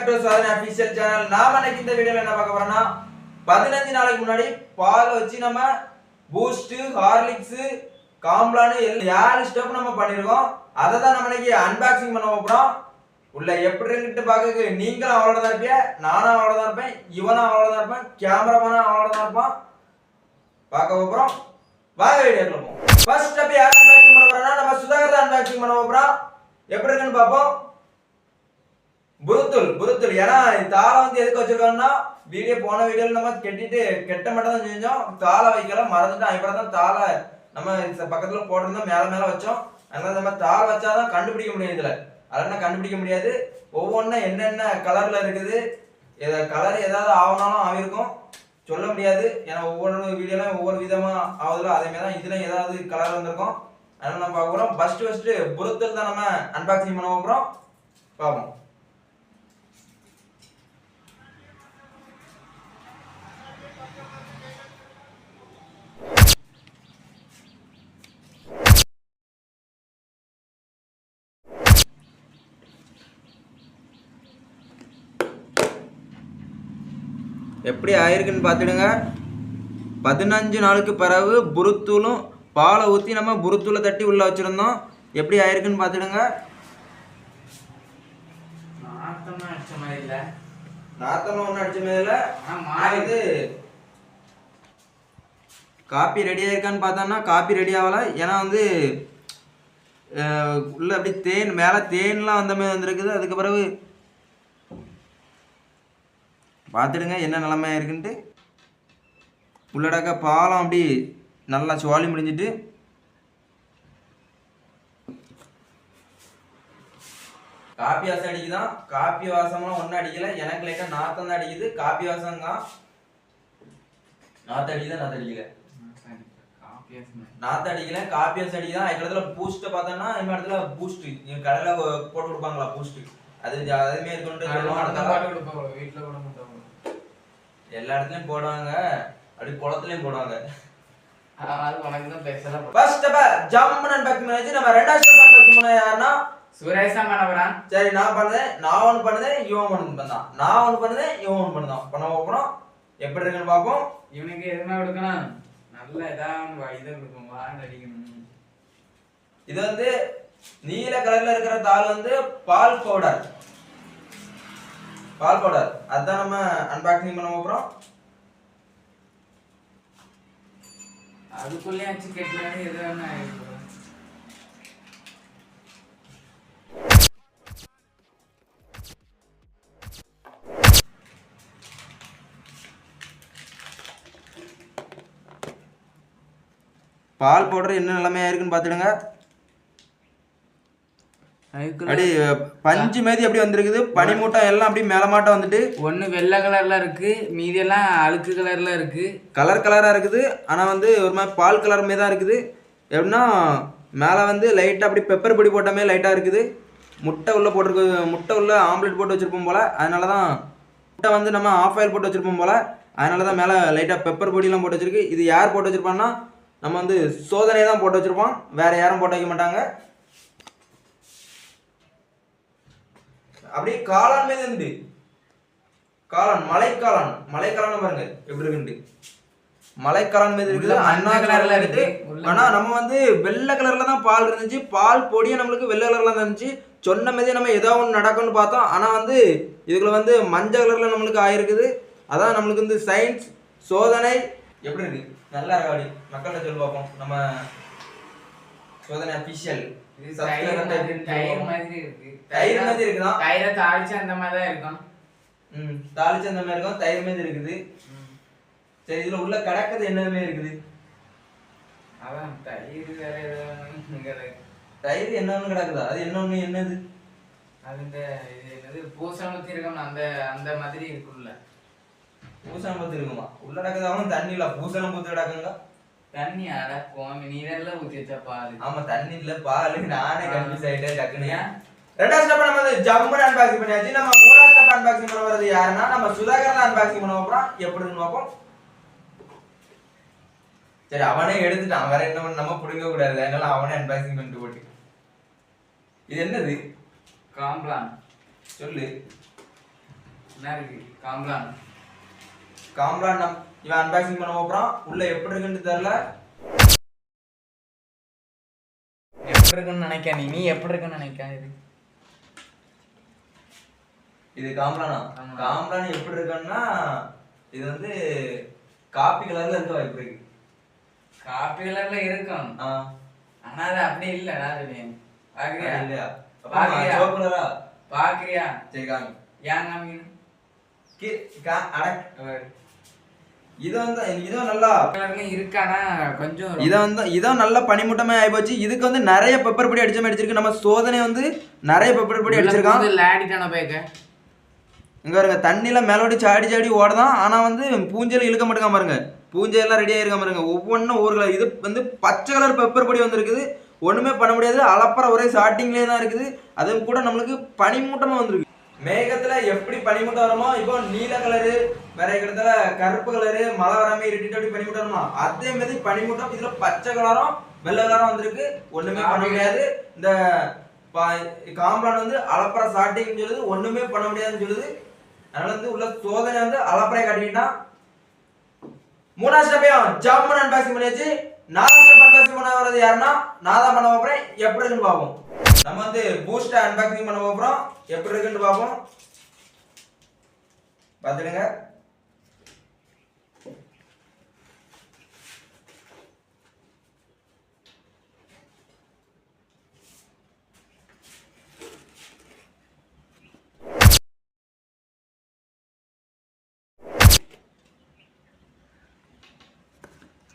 To சாதனை official channel. நாம இன்னைக்கு இந்த வீடியோல என்ன பார்க்க போறோம்னா 15 நாளைக்கு முன்னாடி பால் வச்சு நம்ம பூஸ்ட், ஹார்லிக்ஸ், காம்ப்ளான் 7 ஸ்டெப் நம்ம பண்ணிருக்கோம். அதை தான் நம்ம இன்னைக்கு அன்பாக்சிங் பண்ண போறோம். உள்ள எப்படி இருக்குன்னு பார்க்க நீங்களும் அவளோட தான் இருப்பீங்க, நானும் அவளோட தான் இருப்பேன், இவனும் அவளோட தான் இருப்பேன், கேமராமேனும் அவளோட தான் இருப்பான். பார்க்க போறோம். வாங்க வீடியோக்குள்ள போவோம். ஃபர்ஸ்ட் ஸ்டெப் யார் அன்பாக்சிங் பண்ண போறோம்னா நம்ம சுதாகர் தான் அன்பாக்சிங் பண்ண போறோம். எப்படி இருக்குன்னு பார்ப்போம். புருத்துல் ஏன்னா தாளை வந்து எதுக்கு வச்சிருக்கோம்னா போன வீடியோல நம்ம கெட்ட மட்டும் தான் செஞ்சோம், தாளை வைக்கல மறந்துட்டோம். அப்புறம் தான் தாளை நம்ம பக்கத்துல போட்டிருந்தோம், மேல வச்சோம். அதனால நம்ம தாளை வச்சாதான் கண்டுபிடிக்க முடியும். இதுல அதெல்லாம் கண்டுபிடிக்க முடியாது. ஒவ்வொன்றும் என்னென்ன கலர்ல இருக்குது, கலர் ஏதாவது ஆகணாலும் ஆகிருக்கும், சொல்ல முடியாது. ஏன்னா ஒவ்வொரு வீடியோலாம் ஒவ்வொரு விதமா ஆகுதுல, அதே மாதிரி தான் இதுல ஏதாவது கலர் வந்திருக்கும். அதனால நம்ம பார்க்க போறோம். ஃபர்ஸ்ட் புருத்தல் தான் நம்ம அன்பாக்சிங் பண்ண போறோம். பார்ப்போம். எப்படி ஆயிருக்குன்னு பார்த்துடுங்க. 15 நாளுக்கு பிறகு புருத்தூளும் பாலை ஊற்றி நம்ம புருத்தூளை தட்டி உள்ள வச்சிருந்தோம். எப்படி ஆயிருக்குன்னு பார்த்துடுங்க. நாத்தம் ஒன்றும் அடிச்ச மாதிரி இல்லை. இது காப்பி ரெடி ஆயிருக்கான்னு பார்த்தோம்னா காப்பி ரெடி ஆகலை. ஏன்னா வந்து உள்ள அப்படி தேன் மேலே தேன்லாம் வந்த மாதிரி வந்துருக்குது. அதுக்கு பிறகு பார்த்துடுங்க என்ன நிலைமையாக இருக்குன்ட்டு. உள்ளடக்க பாலம் அப்படி நல்லா சுவாலி முடிஞ்சிட்டு காப்பி வாசம் அடிக்குதான். காப்பி வாசம்லாம் ஒன்றும் அடிக்கலை, எனக்கு லைட்டாக நாத்தம் தான் அடிக்குது. காப்பி வாசம் தான் நாத்த அடிக்குதா, நாத்த அடிக்கல, நாத்த அடிக்கல, காப்பி வாசம் அடிக்குதான். அதுக்கு இடத்துல பூஸ்ட்டை பார்த்தோன்னா இந்த இடத்துல பூஸ்ட் கடையில் போட்டு கொடுப்பாங்களா பூஸ்ட், அது அதுமே கொண்டு வீட்டில் கூட எல்லா இடத்துலயும் போடுவாங்க, அப்படி குளத்துலயும் போடுவாங்க. நம்ம ரெண்டாவது ஸ்டெப் அன்பாக்சிங் பண்ண யாருன்னா சுரேஷ் தான் பண்ண போறான். சரி நான் பண்ணேன், நான் ஒன்று பண்ணுதேன், இவன் ஒன்று பண்ணான், நான் ஒன்று பண்ணுதேன், இவன் ஒன்று பண்ணான். பண்ண போறோம். எப்படி இருக்குன்னு பார்ப்போம். இவனுக்கு எதுவுமே கொடுக்கணும், நல்ல ஏதாவது இதை கொடுக்கும், வாங்க அடிக்கணும். இது வந்து நீல கலர்ல இருக்கிற தாள் வந்து பால் பவுடர். அதான் நம்ம அன்பாக்சிங் பண்ண போறோம். அதுக்குள்ளே வச்சு கெட்டலாம் எது வேணா. பால் பவுடர் என்ன நிலைமையா இருக்குன்னு பாத்துடுங்க. அப்படி பஞ்சு மாதிரி அப்படி வந்திருக்குது. பனிமூட்டம் எல்லாம் அப்படி மேலமாட்டம் வந்துட்டு ஒன்று வெள்ளை கலர்ல இருக்கு, மீதி எல்லாம் அழுக்கு கலர்ல இருக்கு. கலரா இருக்குது. ஆனா வந்து ஒரு மாதிரி பால் கலர் மாதிரி தான் இருக்குது. எப்படின்னா மேலே வந்து லைட்டாக அப்படி பெப்பர் பொடி போட்ட மாதிரி லைட்டாக இருக்குது. முட்டை உள்ள போட்டிருக்கு, முட்டை உள்ள ஆம்லெட் போட்டு வச்சிருப்போம் போல. அதனால தான் முட்டை வந்து நம்ம ஆஃப் ஆயில் போட்டு வச்சிருப்போம் போல. அதனால தான் மேலே லைட்டாக பெப்பர் பொடியெல்லாம் போட்டு வச்சிருக்கு. இது யார் போட்டு வச்சிருப்பான்னா நம்ம வந்து சோதனையை தான் போட்டு வச்சிருப்போம், வேற யாரும் போட்டு வைக்க மாட்டாங்க. அப்படியே காளான் மீது இருந்து காளான் மலைக்காளான் பாருங்க எப்படி இருக்குண்டு. மலைக்காளான் மீது இருக்குது, அண்ணா கலர்ல இருக்கு. ஆனா நம்ம வந்து வெள்ளை கலர்ல தான் பால் இருந்துச்சு, பால் பொடியும் நம்மளுக்கு வெள்ளை கலர்ல தான் இருந்துச்சு. சொன்ன மாதிரி நம்ம ஏதோ ஒன்று நடக்கும்னு பார்த்தோம். ஆனா வந்து இதுக்குள்ள வந்து மஞ்சள் கலர்ல நம்மளுக்கு ஆயிருக்குது. அதான் நம்மளுக்கு வந்து சயின்ஸ் சோதனை எப்படி இருக்கு, நல்லா இருக்கா அப்படி மக்கள்கிட்ட சொல்லி பார்ப்போம். நம்ம சோதனை அபிஷியல் தயிர் மாதிரி இருக்கு. தயிர் மாதிரி இருக்குதான், தயிரை தாளிச்சு அந்த மாதிரி தான் இருக்கும். தாளிச்சு அந்த மாதிரி இருக்கும், தயிர் மாதிரி இருக்குது. சரி இதுல உள்ள கடக்குது என்னதுமே இருக்குது. அதான் தயிர் வேற ஏதாவது தயிர் என்னன்னு கிடக்குதா, அது என்னது அது இந்த இது என்னது பூசணம் ஊற்றி இருக்கோம், அந்த அந்த மாதிரி இருக்குல்ல. பூசணம் ஊற்றி இருக்குமா உள்ள கிடக்குது. அவனும் தண்ணி இல்ல, பூசணம் ஊற்றி கிடக்குங்க. தண்ணி அட கோமி நீ வேற ஊற்றி வச்சா பால். ஆமா தண்ணி இல்ல பால், நானே கன்ஃபியூஸ் ஆயிட்டேன் டக்குனு. ரெண்டாவது ஸ்டெப் நம்ம வந்து ஜம்முன்னு அன்பாக்சிங் பண்ணியாச்சு. நம்ம மூணாவது ஸ்டெப் அன்பாக்சிங் பண்ண வரது யாருன்னா நம்ம சுதாகர் தான் அன்பாக்சிங் பண்ண போறோம். எப்படின்னு பார்ப்போம். சரி அவனே எடுத்துட்டான், வேற என்ன நம்ம பிடிக்க கூடாது, அதனால அவனே அன்பாக்சிங் பண்ணிட்டு போட்டு. இது என்னது? காம்ப்ளான் சொல்லு. என்ன இருக்கு காம்ப்ளான் காம்ப்ளான் இவன் அன்பாக்சிங் பண்ண போறான். உள்ள எப்படி இருக்குன்னு தெரியல. எப்படி இருக்குன்னு நினைக்க நீ எப்படி இருக்குன்னு நினைக்க இது காம்ப்ளானா? காம்ப்ளான் எப்படி இருக்குன்னா இது வந்து காப்பி கலர்ல இருக்க வாய்ப்பு இருக்கு. காப்பி கலர்ல இருக்கும். ஆனா அது அப்படி இல்லடா அது. பாக்குறியா? இல்லையா? பாக்குறியா? சோப்பு கலரா? பாக்குறியா? சரி காமி. ஏன் காமிக்கணும்? இதுவும் நல்லா கலர்ல இருக்கானா கொஞ்சம் இதான் நல்ல பனிமூட்டமே ஆயிப்போச்சு. இதுக்கு வந்து நிறைய பெப்பர் பொடி அடிச்ச மாதிரி அடிச்சிருக்கு. நம்ம சோதனை வந்து நிறைய பெப்பர் பொடி அடிச்சிருக்கான். லாடிட்டான பேக்க இங்க பாருங்க, தண்ணியில மேலோடி சாடி சாடி ஓடுதான். ஆனா வந்து பூஞ்சல் இழுக்க மாட்டேங்க பாருங்க. பூஞ்சல் எல்லாம் ரெடியா இருக்க பாருங்க. ஒவ்வொன்றும் ஒரு கலர். இது வந்து பச்சை கலர் பெப்பர் பொடி வந்திருக்குது. ஒண்ணுமே பண்ண முடியாது. அளப்பற ஒரே ஸ்டார்டிங்லேயே தான் இருக்குது. அதுவும் கூட நம்மளுக்கு பனிமூட்டமா வந்திருக்கு. மேகத்துல எப்படி பனிமூட்டம் வருமோ, இப்போ நீல கலரு, வேற இடத்துல கருப்பு கலரு, மழை வராம இருட்டிட்டு அப்படி பனிமூட்டம் வருமா, அதே மாதிரி பனிமூட்டம் இதுல பச்சை கலரும் வெள்ளை கலரும் வந்திருக்கு. ஒண்ணுமே பண்ண முடியாது. இந்த காம்ப்ளான் வந்து அளப்பற ஸ்டார்டிங் சொல்லுது, ஒண்ணுமே பண்ண முடியாதுன்னு சொல்லுது. அதனால வந்து உள்ள சோதனை வந்து அளப்பறையை காட்டிக்கிட்டான். மூணாவது ஸ்டெப்பையும் ஜம்முன்னு அன்பாக்சிங் பண்ணியாச்சு. நாலாவது ஸ்டெப் அன்பாக்சிங் பண்ண வர்றது யாருன்னா நான் தான் பண்ண போறேன். எப்படி இருக்குன்னு பார்ப்போம். நம்ம வந்து பூஸ்ட் அன்பாக்சிங் பண்ண போறோம். எப்படி இருக்குன்னு பார்ப்போம். பார்த்துடுங்க.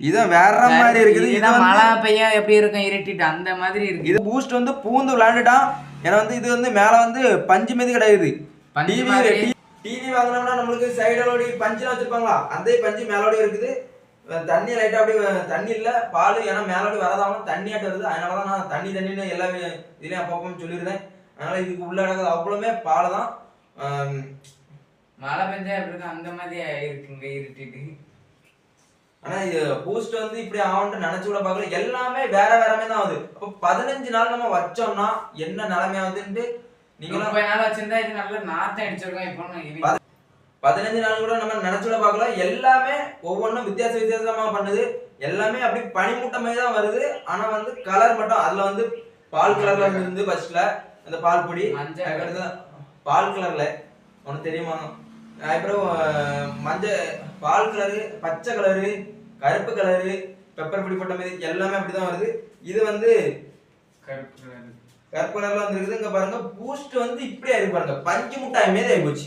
இது வேற மாதிரி இருக்குது. இது மழை பெய்யா எப்படி இருக்கும் இருட்டிட்டு அந்த மாதிரி இருக்கு. இது பூஸ்ட் வந்து பூந்து விளையாண்டுட்டான். ஏன்னா வந்து இது வந்து மேல வந்து பஞ்சு மீது கிடையாது. டிவி வாங்கினோம்னா நம்மளுக்கு சைடோடி பஞ்சுலாம் வச்சிருப்பாங்களா, அந்த பஞ்சு மேலோடி இருக்குது. தண்ணி லைட்டா அப்படி தண்ணி இல்ல பால், ஏன்னா மேலோடி வரதாவும் தண்ணியாட்டு வருது. அதனாலதான் நான் தண்ணின்னு எல்லா இதுலயும் அப்பப்போ சொல்லியிருந்தேன். அதனால இதுக்கு உள்ள இடத்துல அவ்வளவுமே பால் தான். மழை பெஞ்சா எப்படி இருக்கும் அந்த மாதிரி இருக்குங்க இருட்டிட்டு. ஆனா இது பூஸ்ட் வந்து இப்படி ஆகும்னு நினைச்சு கூட பார்க்கல. எல்லாமே வேற வேறமே தான் ஆகுது. அப்போ 15 நாள் நம்ம வச்சோம்னா என்ன நிலைமை ஆகுதுன்னு நீங்களும் 30 நாள் வச்சிருந்தா இது நல்ல நாத்தம் அடிச்சிருக்கோம். இப்போ 15 நாள் கூட நம்ம நினைச்சு கூட பார்க்கல. எல்லாமே ஒவ்வொன்றும் வித்தியாசமா பண்ணுது. எல்லாமே அப்படி பனிமூட்டமே தான் வருது. ஆனா வந்து கலர் மட்டும் அதுல வந்து பால் கலர்ல இருந்து ஃபர்ஸ்ட்ல அந்த பால் பொடி, பால் கலர்ல உனக்கு தெரியுமா, அப்புறம் மஞ்சள் பால் கலரு, பச்சை கலரு, கருப்பு கலரு, பெப்பர் பொடி போட்ட மாதிரி எல்லாமே அப்படிதான் வருது. இது வந்து கருப்பு கலர்ல வந்துருக்குது. இங்க பாருங்க பூஸ்ட் வந்து இப்படி ஆயிருக்கு பாருங்க, பஞ்சு முட்டாய் மாரி ஆகி போச்சு.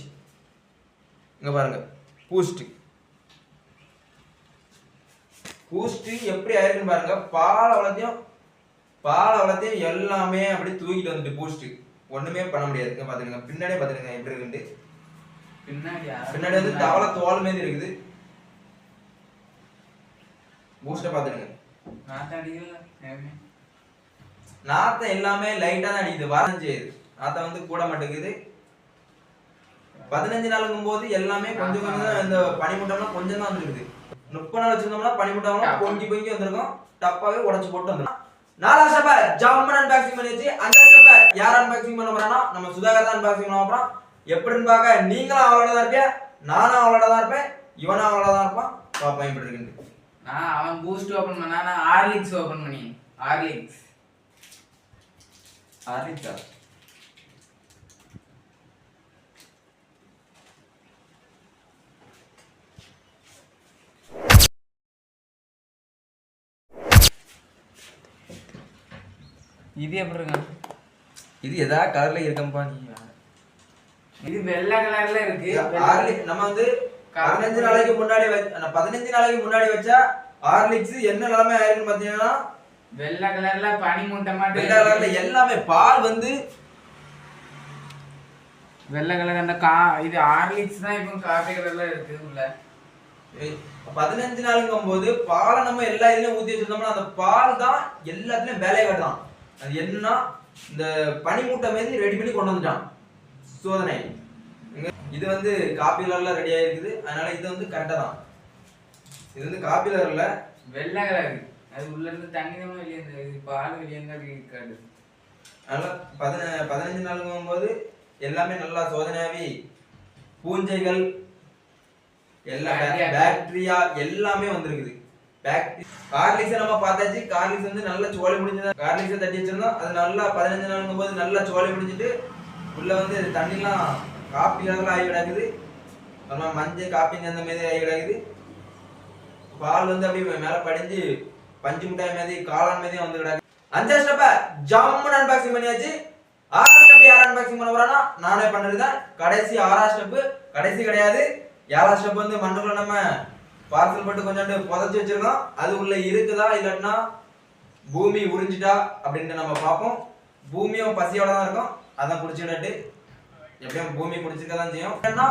இங்க பாருங்க பூஸ்ட் எப்படி ஆயிருக்குன்னு பாருங்க. பால் அவ்வளத்தையும் எல்லாமே அப்படி தூக்கிட்டு வந்துட்டு பூஸ்ட் ஒண்ணுமே பண்ண முடியாது. இங்க பாத்துருங்க, பின்னாடியே பாத்துருங்க எப்படி இருக்குன்னு. பின்னாடி வந்து தவளை தோல் மாதிரி இருக்குது. பூஸ்ட பாத்துருங்க, நாத்தம் எல்லாமே லைட்டா தான் அடிக்குது. வரஞ்சு நாத்தம் வந்து கூட மாட்டேங்குது. 15 நாளுங்கும் போது எல்லாமே கொஞ்சம் கொஞ்சம் இந்த பனிமூட்டம்லாம் கொஞ்சம் தான் வந்துருக்குது. 30 நாள் வச்சிருந்தோம்னா பனிமூட்டம்லாம் பொங்கி வந்திருக்கும். டப்பாவே உடச்சு போட்டு வந்துடும். 4வது ஸ்டெப் ஜம்முன்னு அன்பாக்சிங் பண்ணியாச்சு. 5வது ஸ்டெப் யார் அன்பாக்சிங் பண்ண போறானா நம்ம சுதாகர் தான் அன்பாக்சிங் பண்ண போறோம். எப்படின்னு பார்க்க நீங்களும் அவளோட தான் இருப்பேன், நானும் அவளோட தான் இருப்பேன், இவனும் அவளோட தான் இருப்பான். பாப்பா எப்படி இருக்குன்னு. அவன் பூஸ்ட் ஓபன் பண்ணா, நான் ஹார்லிக்ஸ் ஓபன் பண்ணி. ஹார்லிக்ஸா இது எப்படி இருக்கு? இது எதா கலர்ல இருக்கம்பா. நீ இது வெள்ளை கலர்ல இருக்கு. நம்ம வந்து 15 நாளைக்கு முன்னாடி வச்சா ஹார்லிக்ஸ் என்ன நிலைமை ஆயிருக்குன்னு பாத்தீங்கன்னா வெள்ளை கலர்ல பனிமூட்டமா, வெள்ளை கலர்ல எல்லாமே பால் வந்து வெள்ளை கலர். அந்த இது ஹார்லிக்ஸ் தான் இப்போ காபி கலர்ல இருக்கு உள்ள. 15 நாளுங்கும் போது பாலை நம்ம எல்லா இதுலயும் ஊத்தி வச்சிருந்தோம்னா அந்த பால் தான் எல்லாத்துலயும் வேலையை காட்டுதான். அது என்னன்னா இந்த பனிமூட்டை மாதிரி ரெடி பண்ணி கொண்டு வந்துட்டான் சோதனை. இது வந்து காப்பி கலர்ல ரெடி ஆயிருக்குது. அதனால இது வந்து கரெக்டா தான். இது வந்து காப்பி கலர்ல வெள்ளை கலர். அது உள்ள இருந்து தண்ணி தான் வெளியே இருந்து பால் வெளியே இருந்தா இருக்காது. அதனால 15 நாளுங்கும் போது எல்லாமே நல்லா சோதனையாவி பூஞ்சைகள் எல்லாம் பாக்டீரியா எல்லாமே வந்திருக்குது. கார்லிக்ஸ் நம்ம பார்த்தாச்சு. கார்லிக்ஸ் வந்து நல்லா சோலை முடிஞ்சது. கார்லிக்ஸை தட்டி வச்சிருந்தோம். அது நல்லா 15 நாளுங்கும் போது நல்லா சோலை முடிஞ்சிட்டு உள்ள வந்து தண்ணிலாம் காப்பி கலர்ல ஆகி கிடக்குது. நம்ம மஞ்சள் காப்பிங்க அந்த மாதிரி ஆகி கிடக்குது. பால் வந்து அப்படியே மேல படிஞ்சு பஞ்சு மிட்டாய் மாதிரி காளான் மாதிரி வந்து கிடக்கு. 5 ஸ்டெப்ப ஜம்முன்னு அன்பாக்சிங் பண்ணியாச்சு. 6 ஸ்டெப் யார் அன்பாக்சிங் பண்ண போறானா நானே பண்றதுதான். கடைசி 6 ஸ்டெப் கடைசி கிடையாது. 7 ஸ்டெப் வந்து மண்ணுக்குள்ள நம்ம பார்சல் போட்டு கொஞ்சம் புதைச்சு வச்சிருக்கோம். அது உள்ள இருக்குதா இல்லைன்னா பூமி உறிஞ்சிட்டா அப்படின்ட்டு நம்ம பார்ப்போம். பூமியும் பசியோட தான் இருக்கும். அதான் குடிச்சுட்டு எப்படியும் பூமி குடிச்சிருக்க தான் செய்யும். ஏன்னா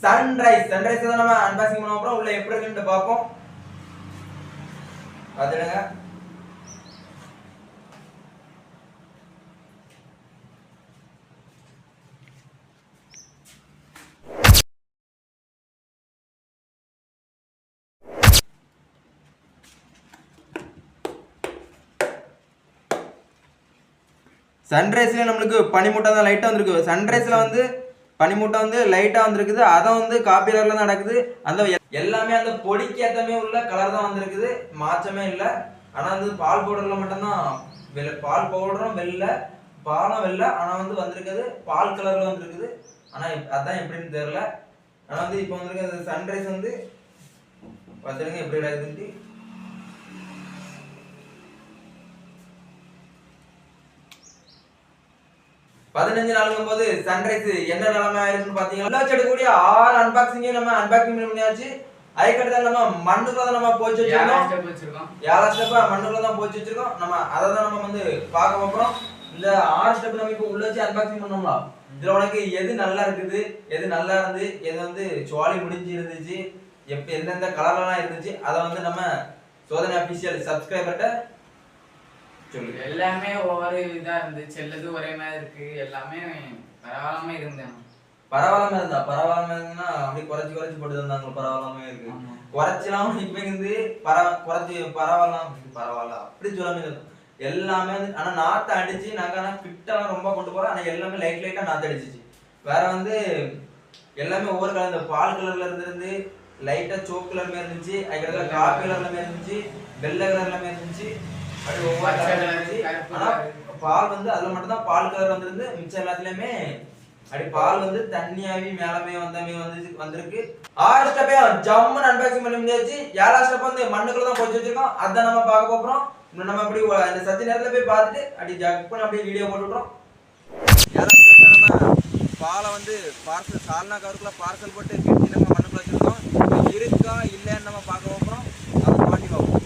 சன்ரைஸ் தான் நம்ம அன்பாக்சிங் பண்ண போறோம். உள்ள எப்படி இருக்குன்னு பார்ப்போம். பார்த்துடுங்க. சன்ரைஸ்ல நம்மளுக்கு பனிமூட்டை தான் லைட்டா வந்திருக்கு. சன்ரைஸ்ல வந்து பனிமூட்டை வந்து லைட்டா வந்திருக்குது. அதை வந்து காப்பி கலர்ல தான் நடக்குது. அந்த எல்லாமே அந்த பொடிக்கு ஏத்தமே உள்ள கலர் தான் வந்திருக்குது. மாற்றமே இல்லை. ஆனா வந்து பால் பவுடர்ல மட்டும்தான் பால் பவுடரும் வெள்ளை பாலும் வெள்ளை. ஆனா வந்து வந்திருக்குது பால் கலர்ல வந்திருக்குது. ஆனா அதான் எப்படின்னு தெரியல. ஆனா வந்து இப்போ வந்திருக்கிறது சன்ரைஸ் வந்து பார்த்துருங்க எப்படி இருக்குதுன்ட்டு. 15 நாளுங்கும் போது சன்ரைஸ் என்ன நிலைமை ஆயிருக்குன்னு பாத்தீங்கன்னா எடுக்கக்கூடிய 6 அன்பாக்சிங் நம்ம அன்பாக்சிங் பண்ணியாச்சு. அதுக்கடுத்து நம்ம மண்ணுக்குள்ள நம்ம போச்சு வச்சிருக்கோம். 7 ஸ்டெப் மண்ணுக்குள்ள தான் போச்சு வச்சிருக்கோம். நம்ம அதை தான் நம்ம வந்து பார்க்க போறோம். இந்த 6 ஸ்டெப் நம்ம இப்போ உள்ள வச்சு அன்பாக்சிங் பண்ணோம்ல, இதுல உனக்கு எது நல்லா இருக்குது, எது நல்லா இருந்து, எது வந்து சோலி முடிஞ்சு இருந்துச்சு, எந்தெந்த கலர்லாம் இருந்துச்சு, அதை வந்து நம்ம சோதனை அபிஷியல் சப்ஸ்கிரைபர்கிட்ட எல்லாமே ஒவ்வொரு இதா இருந்துச்சு. எல்லாது ஒரே மாதிரி இருக்கு. எல்லாமே பரவாயில்லாம இருந்தேன். பரவாயில்லாம இருந்தா அப்படி குறைச்சு போட்டு தந்தாங்க. பரவாயில்லாம இருக்கு. குறைச்சலாம் இப்ப இருந்து குறைச்சி பரவாயில்ல அப்படி சொல்லாம எல்லாமே வந்து. ஆனா நாத்து அடிச்சு நாங்க கிட்டலாம் ரொம்ப கொண்டு போறோம். ஆனா எல்லாமே லைட்டா நாத்து அடிச்சிச்சு. வேற வந்து எல்லாமே ஒவ்வொரு கலர். இந்த பால் கலர்ல இருந்து லைட்டா சோப்பு கலர் மாதிரி இருந்துச்சு. அதுக்கடுத்து காப்பி கலர்ல மாதிரி இருந்துச்சு. வெள்ளை கலர்ல மாதிரி இருந்துச்சு. அப்படி ஒவ்வொரு கலர் இருந்துச்சு. ஆனா பால் வந்து அதுல மட்டும் தான் பால் கலர் வந்திருந்து. மிச்சம் எல்லாத்துலயுமே அப்படி பால் வந்து தண்ணியாவி மேலமே வந்திருக்கு. 6 ஸ்டெப்பே ஜம்முன்னு அன்பாக்சிங் பண்ணி முடியாச்சு. 7 ஸ்டெப் வந்து மண்ணுக்குள்ள தான் போச்சு வச்சிருக்கோம். அதான் நம்ம பார்க்க போறோம். நம்ம அப்படி இந்த சத்தி நேரத்துல போய் பார்த்துட்டு அப்படி ஜக் பண்ணி அப்படியே வீடியோ போட்டுவிட்றோம். 7 ஸ்டெப் நம்ம பாலை வந்து பார்சல் சால்னா கவருக்குள்ள பார்சல் போட்டு கட்டி நம்ம மண்ணுக்குள்ள வச்சிருக்கோம். இருக்கா இல்லைன்னு நம்ம பார்க்க போறோம். அதை மாட்டி பார்ப்போம்.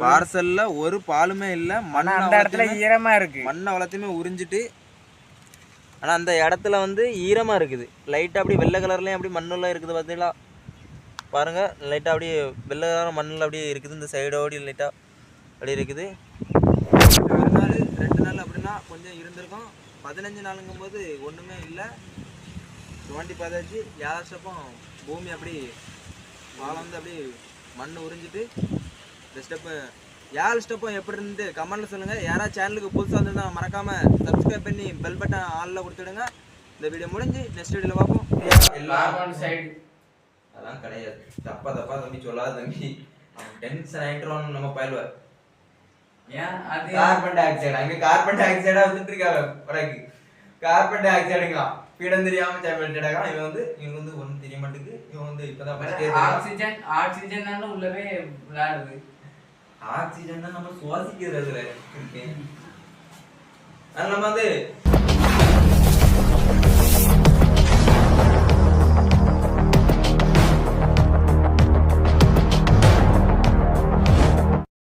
பார்சல்ல ஒரு பாலுமே இல்ல. அந்த இடத்துல ஈரமா இருக்கு. மண்ணை வளத்தையுமே உறிஞ்சிட்டு. ஆனா அந்த இடத்துல வந்து ஈரமா இருக்குது. லைட்டா அப்படி வெள்ளை கலர்லயும் அப்படி மண்ணுலாம் இருக்குது. பார்த்தீங்களா பாருங்க. லைட்டா அப்படியே வெள்ளை கலர் மண்ணில் அப்படியே இருக்குது. இந்த சைடோடி லைட்டா அப்படி இருக்குது. 1 நாள் 2 நாள் அப்படின்னா கொஞ்சம் இருந்திருக்கும். 15 நாளுங்கும் போது ஒண்ணுமே இல்லை. 20 பார்த்தாச்சு. 7 ஸ்டெப்பும் பூமி அப்படி பாலம் வந்து அப்படி மண் உறிஞ்சிட்டு. இந்த ஸ்டெப்பு 7 ஸ்டெப்பும் எப்படி இருந்து கமெண்ட்ல சொல்லுங்க. யாராவது சேனலுக்கு புதுசாக வந்திருந்தா மறக்காம சப்ஸ்கிரைப் பண்ணி பெல் பட்டன் ஆன்ல கொடுத்துடுங்க. இந்த வீடியோ முடிஞ்சு நெக்ஸ்ட் வீடியோல பார்ப்போம். எல்லாம் சைடு அதெல்லாம் கிடையாது. தப்பா தம்பி சொல்லாத தம்பி. டென்ஷன் ஆயிட்டுறோம் நம்ம பயல்வ. ஏன் அது கார்பன் டை ஆக்சைடு அங்க கார்பன் டை ஆக்சைடா வந்துட்டு இருக்காங்க. உனக்கு கார்பன் டை ஆக்சைடுங்க பீடம் தெரியாம சேமிட்டாங்க. இவன் வந்து ஒன்றும் தெரிய மாட்டேங்குது. இவன் வந்து இப்பதான் ஆக்சிஜன் உள்ளவே விளையாடுது. ஆக்சிஜன் தான் நம்ம சுவாசிக்கிறது. அதுல நம்ம வந்து